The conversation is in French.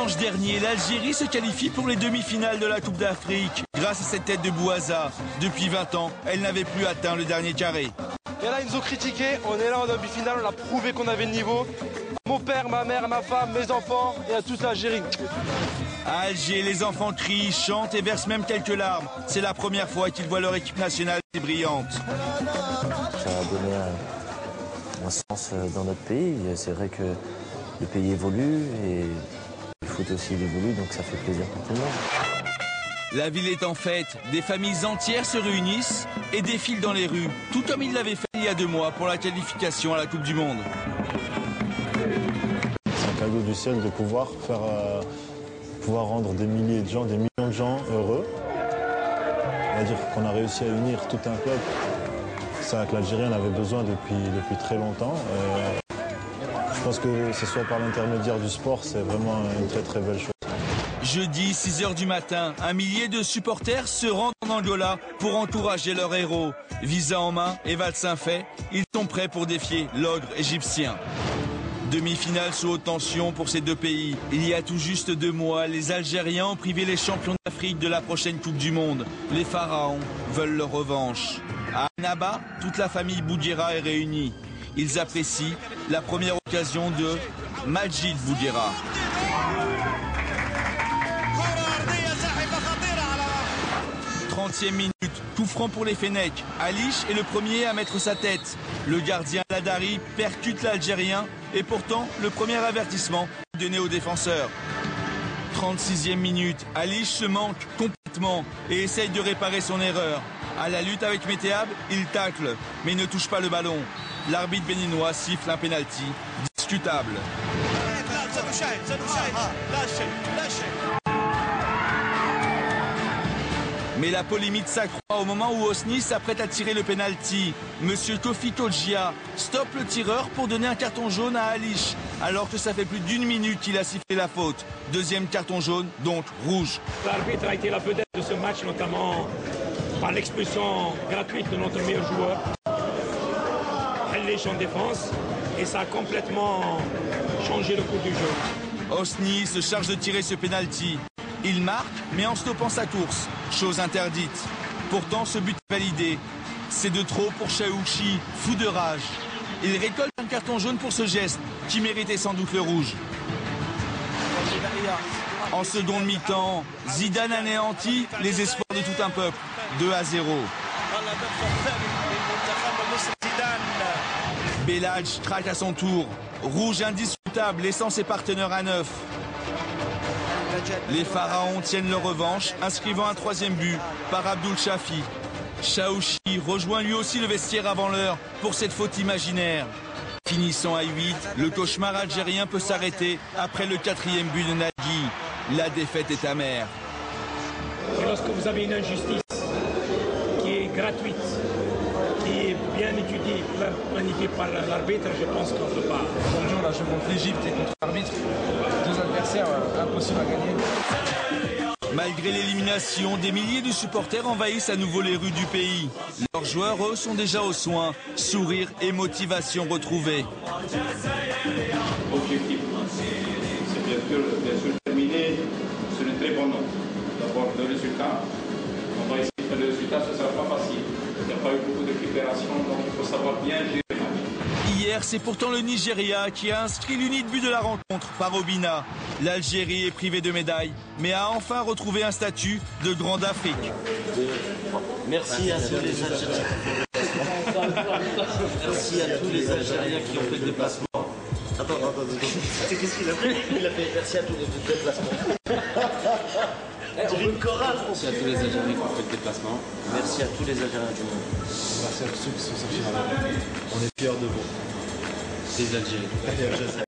Dimanche dernier, l'Algérie se qualifie pour les demi-finales de la Coupe d'Afrique. Grâce à cette tête de Bouaza, depuis 20 ans, elle n'avait plus atteint le dernier carré. Et là, ils nous ont critiqué. On est là en demi-finale, on a prouvé qu'on avait le niveau. Mon père, ma mère, ma femme, mes enfants et à toute l'Algérie. À Alger, les enfants crient, chantent et versent même quelques larmes. C'est la première fois qu'ils voient leur équipe nationale si brillante. Ça a donné un sens dans notre pays. C'est vrai que le pays évolue et le foot aussi évolue, donc ça fait plaisir pour tout le monde. La ville est en fête, des familles entières se réunissent et défilent dans les rues, tout comme ils l'avaient fait il y a 2 mois pour la qualification à la Coupe du Monde. C'est un cadeau du ciel de pouvoir rendre des milliers de gens, des millions de gens heureux. On va dire qu'on a réussi à unir tout un peuple. C'est ça que l'Algérie en avait besoin depuis très longtemps. Je pense que ce soit par l'intermédiaire du sport, c'est vraiment une très très belle chose. Jeudi, 6 h du matin, un millier de supporters se rendent en Angola pour encourager leur héros. Visa en main et vaccin fait, ils sont prêts pour défier l'ogre égyptien. Demi-finale sous haute tension pour ces deux pays. Il y a tout juste 2 mois, les Algériens ont privé les champions d'Afrique de la prochaine Coupe du Monde. Les pharaons veulent leur revanche. À Annaba, toute la famille Bouguera est réunie. Ils apprécient la première occasion de Majid Bouguera. 30e minute, coup franc pour les Fennecs. Alish est le premier à mettre sa tête. Le gardien Ladari percute l'Algérien et pourtant le premier avertissement donné au défenseur. 36e minute, Alish se manque complètement et essaye de réparer son erreur. À la lutte avec Météab, il tacle mais ne touche pas le ballon. L'arbitre béninois siffle un pénalty discutable. Mais la polémique s'accroît au moment où Osni s'apprête à tirer le pénalty. Monsieur Kofi Todjia stoppe le tireur pour donner un carton jaune à Alish, alors que ça fait plus d'1 minute qu'il a sifflé la faute. 2e carton jaune, donc rouge. L'arbitre a été la vedette de ce match, notamment par l'expulsion gratuite de notre meilleur joueur. Elle lèche en défense et ça a complètement changé le cours du jeu. Osni se charge de tirer ce pénalty. Il marque, mais en stoppant sa course, chose interdite. Pourtant, ce but est validé. C'est de trop pour Chaouchi, fou de rage. Il récolte un carton jaune pour ce geste, qui méritait sans doute le rouge. En seconde mi-temps, Zidane anéantit les espoirs de tout un peuple. 2-0. Belhadj traque à son tour. Rouge indiscutable, laissant ses partenaires à 9. Les pharaons tiennent leur revanche, inscrivant un 3e but par Abdul Shafi. Chaouchi rejoint lui aussi le vestiaire avant l'heure pour cette faute imaginaire. Finissant à 8, le cauchemar algérien peut s'arrêter après le 4e but de Nagui. La défaite est amère. Et lorsque vous avez une injustice qui est gratuite, qui est bien étudiée, planifiée par l'arbitre, je pense qu'on ne peut pas. Aujourd'hui, on a joué contre l'Égypte et contre l'arbitre. 2 adversaires impossibles à gagner. Malgré l'élimination, des milliers de supporters envahissent à nouveau les rues du pays. Leurs joueurs, eux, sont déjà aux soins. Sourire et motivation retrouvés. L'objectif, c'est bien sûr terminer sur une très bonne note. D'abord, le résultat. On va essayer de faire le résultat, ce ne sera pas facile. Il n'y a pas eu beaucoup de récupération, donc il faut savoir bien gérer. Hier, c'est pourtant le Nigeria qui a inscrit l'unique but de la rencontre par Obina. L'Algérie est privée de médaille, mais a enfin retrouvé un statut de grande Afrique. Merci à tous les Algériens. Merci à tous les Algériens qui ont fait le déplacement. Attends. Qu'est-ce qu'il a fait? Il a fait merci à tous les déplacements. Une chorale. Merci à tous les Algériens qui ont fait le déplacement. Merci à tous les Algériens du monde. Merci à tous ceux qui sont sortis dans la rue. On est fiers de vous. Les Algériens.